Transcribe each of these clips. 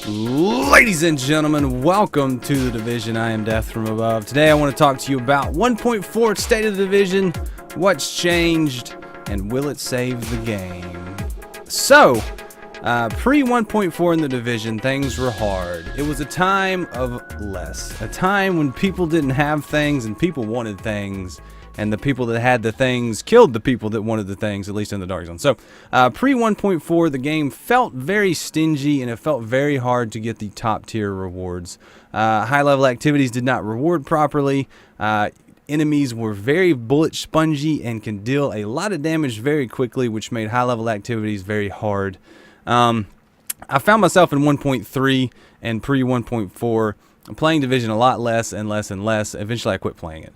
Ladies and gentlemen, welcome to The Division. I am Death from Above. Today I want to talk to you about 1.4 State of the Division, what's changed, and will it save the game? So, pre 1.4 in The Division, things were hard. It was a time of less. A time when people didn't have things and people wanted things. And the people that had the things killed the people that wanted the things, at least in the Dark Zone. So, pre 1.4, the game felt very stingy, and it felt very hard to get the top tier rewards. High-level activities did not reward properly. Enemies were very bullet spongy and can deal a lot of damage very quickly, which made high-level activities very hard. I found myself in 1.3 and pre 1.4 playing Division a lot less and less and less. Eventually, I quit playing it.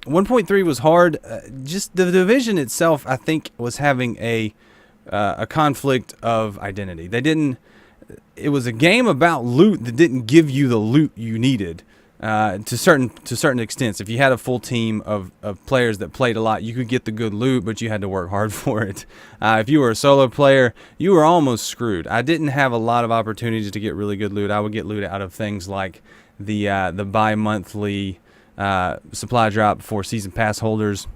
1.3 was hard. Just the Division itself, I think, was having a conflict of identity. It was a game about loot that didn't give you the loot you needed to certain extents. If you had a full team of players that played a lot, you could get the good loot, but you had to work hard for it. If you were a solo player, you were almost screwed. I didn't have a lot of opportunities to get really good loot. I would get loot out of things like the bi-monthly supply drop for season pass holders.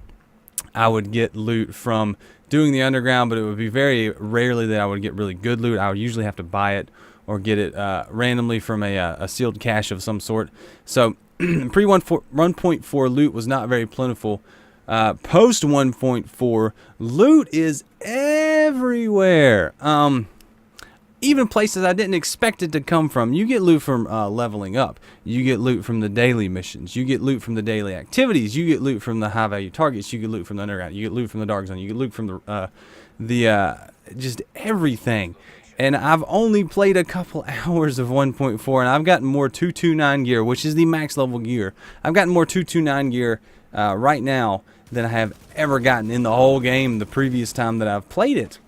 I would get loot from doing the underground, but it would be very rarely that I would get really good loot. I would usually have to buy it or get it randomly from a sealed cache of some sort. So pre 1.4 loot was not very plentiful. Post 1.4 loot is everywhere. Even places I didn't expect it to come from. You get loot from leveling up. You get loot from the daily missions. You get loot from the daily activities. You get loot from the high-value targets. You get loot from the underground. You get loot from the Dark Zone. You get loot from the just everything. And I've only played a couple hours of 1.4, and I've gotten more 229 gear, which is the max level gear. I've gotten more 229 gear right now than I have ever gotten in the whole game the previous time that I've played it.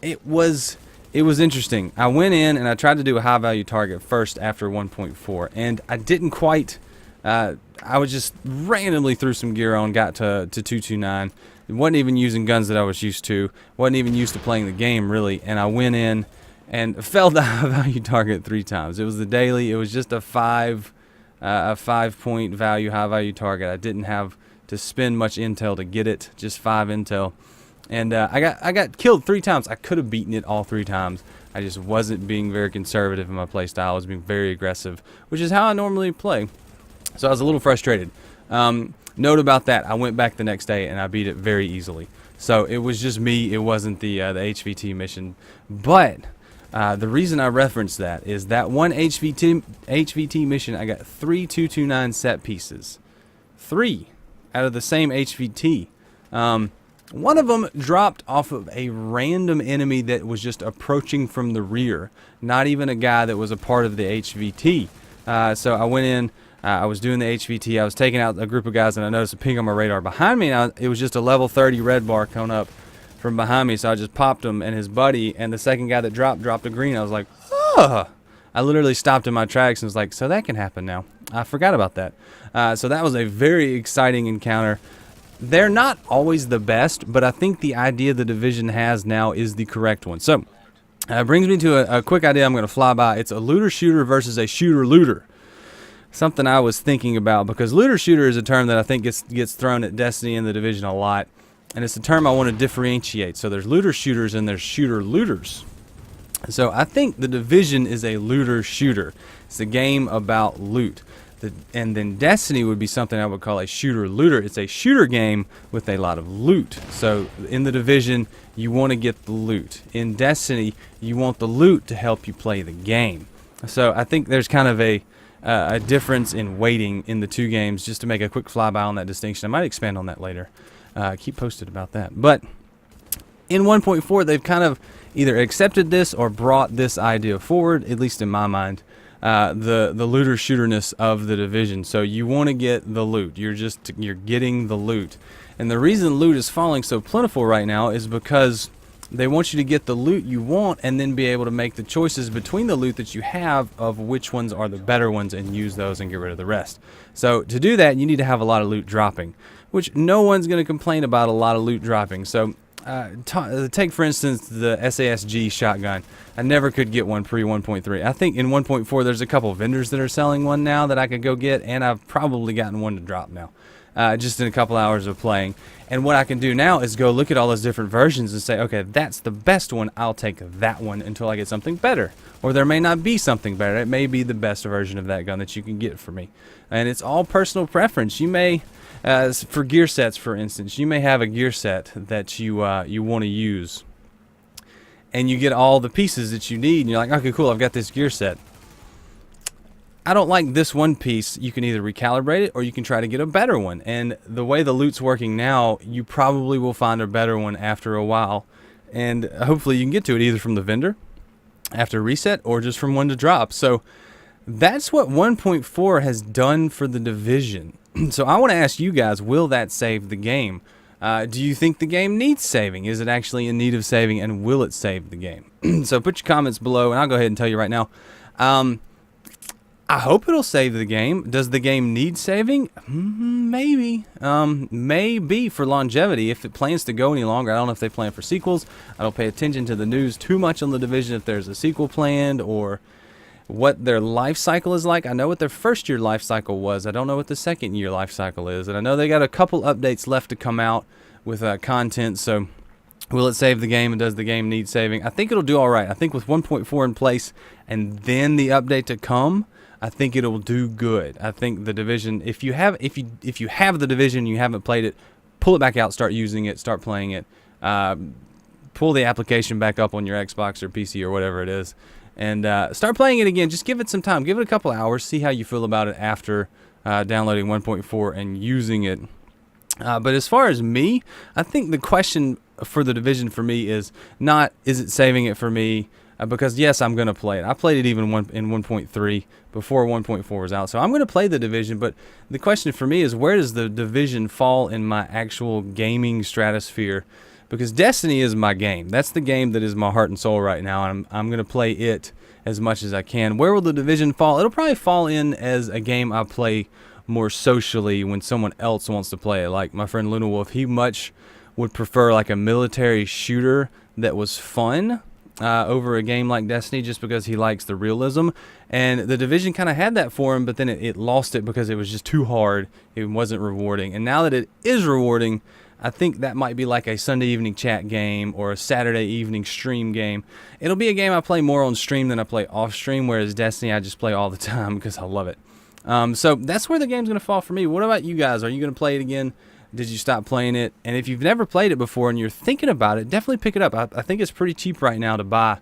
It was interesting. I went in and I tried to do a high value target first after 1.4, and I didn't quite. I was just randomly threw some gear on, got to 229. Wasn't even using guns that I was used to. Wasn't even used to playing the game really. And I went in and failed the high value target 3 times. It was the daily. It was just a 5 point value high value target. I didn't have to spend much intel to get it. Just 5 intel. And I got killed 3 times. I could have beaten it all 3 times. I just wasn't being very conservative in my play style. I was being very aggressive, which is how I normally play. So I was a little frustrated. Note about that, I went back the next day and I beat it very easily. So it was just me. It wasn't the HVT mission. But the reason I referenced that is that one HVT mission, I got 3 229 set pieces. 3 out of the same HVT. One of them dropped off of a random enemy that was just approaching from the rear. Not even a guy that was a part of the HVT. So I went in, I was doing the HVT, I was taking out a group of guys, and I noticed a ping on my radar behind me. And it was just a level 30 red bar coming up from behind me, so I just popped him and his buddy, and the second guy that dropped a green. I was like, oh! I literally stopped in my tracks and was like, so that can happen now. I forgot about that. So that was a very exciting encounter. They're not always the best, but I think the idea the Division has now is the correct one. So, it brings me to a quick idea I'm going to fly by. It's a looter-shooter versus a shooter-looter. Something I was thinking about, because looter-shooter is a term that I think gets thrown at Destiny and the Division a lot, and it's a term I want to differentiate. So there's looter-shooters and there's shooter-looters. So I think the Division is a looter-shooter. It's a game about loot. And then Destiny would be something I would call a shooter-looter. It's a shooter game with a lot of loot. So in the Division, you want to get the loot. In Destiny, you want the loot to help you play the game. So I think there's kind of a difference in weighting in the 2 games. Just to make a quick flyby on that distinction, I might expand on that later. Keep posted about that. But in 1.4, they've kind of either accepted this or brought this idea forward, at least in my mind. The looter-shooterness of the Division. So you want to get the loot. You're getting the loot. And the reason loot is falling so plentiful right now is because they want you to get the loot you want and then be able to make the choices between the loot that you have of which ones are the better ones and use those and get rid of the rest. So to do that, you need to have a lot of loot dropping, which no one's going to complain about a lot of loot dropping. So take for instance the SASG shotgun. I never could get one pre 1.3. I think in 1.4 there's a couple vendors that are selling one now that I could go get, and I've probably gotten one to drop now, just in a couple hours of playing. And what I can do now is go look at all those different versions and say, okay, that's the best one. I'll take that one until I get something better. Or there may not be something better. It may be the best version of that gun that you can get for me. And it's all personal preference. You may, for gear sets, for instance, you may have a gear set that you want to use, and you get all the pieces that you need, and you're like, okay, cool, I've got this gear set. I don't like this one piece. You can either recalibrate it or you can try to get a better one. And the way the loot's working now, you probably will find a better one after a while. And hopefully you can get to it either from the vendor after reset or just from one to drop. So that's what 1.4 has done for the Division. So I want to ask you guys, will that save the game? Do you think the game needs saving? Is it actually in need of saving, and will it save the game? So put your comments below, and I'll go ahead and tell you right now. I hope it'll save the game. Does the game need saving? Maybe. Maybe for longevity. If it plans to go any longer, I don't know if they plan for sequels. I don't pay attention to the news too much on the Division if there's a sequel planned or what their life cycle is like. I know what their first year life cycle was. I don't know what the second year life cycle is. And I know they got a couple updates left to come out with content. So will it save the game, and does the game need saving? I think it'll do all right. I think with 1.4 in place and then the update to come, I think it'll do good. I think the Division, if you have the Division, you haven't played it, pull it back out, start using it, start playing it. Pull the application back up on your Xbox or PC or whatever it is, and start playing it again. Just give it some time. Give it a couple hours. See how you feel about it after downloading 1.4 and using it. But as far as me, I think the question for the Division for me is not, is it saving it for me? Because yes, I'm going to play it. I played it even in 1.3 before 1.4 was out. So I'm going to play the Division, but the question for me is, where does the Division fall in my actual gaming stratosphere? Because Destiny is my game. That's the game that is my heart and soul right now, and I'm going to play it as much as I can. Where will the Division fall? It'll probably fall in as a game I play more socially when someone else wants to play it. Like my friend Luna Wolf, he much would prefer like a military shooter that was fun over a game like Destiny, just because he likes the realism. And the Division kind of had that for him, but then it lost it because it was just too hard. It wasn't rewarding. And now that it is rewarding, I think that might be like a Sunday evening chat game or a Saturday evening stream game. It'll be a game I play more on stream than I play off stream, whereas Destiny I just play all the time because I love it. So that's where the game's going to fall for me. What about you guys? Are you going to play it again? Did you stop playing it? And if you've never played it before and you're thinking about it, definitely pick it up. I think it's pretty cheap right now to buy.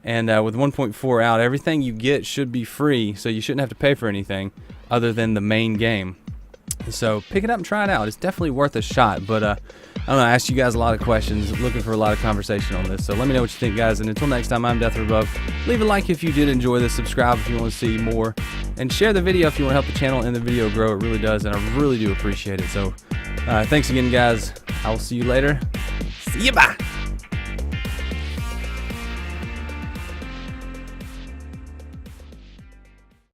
And with 1.4 out, everything you get should be free, so you shouldn't have to pay for anything other than the main game. So pick it up and try it out. It's definitely worth a shot. But I don't know, I asked you guys a lot of questions, looking for a lot of conversation on this. So let me know what you think, guys. And until next time, I'm Death Above. Leave a like if you did enjoy this. Subscribe if you want to see more. And share the video if you want to help the channel and the video grow. It really does, and I really do appreciate it. So thanks again, guys. I will see you later. See you, bye.